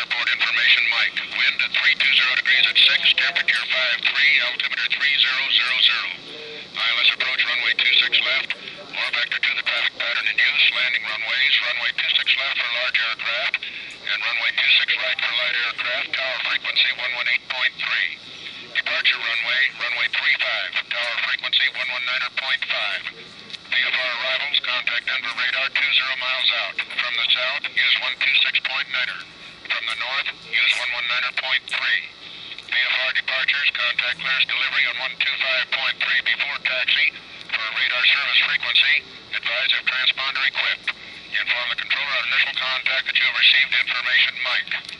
Airport information, Mike. Wind at 320 degrees at 6, temperature 53, altimeter 3000. ILS approach runway 26 left, or vector to the traffic pattern in use, landing runways, runway 26 left for large aircraft, and runway 26 right for light aircraft, tower frequency 118.3. Departure runway, runway 35, tower frequency 119.5. VFR arrivals, contact Denver radar 20 miles out. From the south, use 126.9er. From the north, use 119.3. VFR departures, contact clearance delivery on 125.3 before taxi. For radar service frequency, advise if transponder equipped. Inform the controller on initial contact that you have received information, Mike.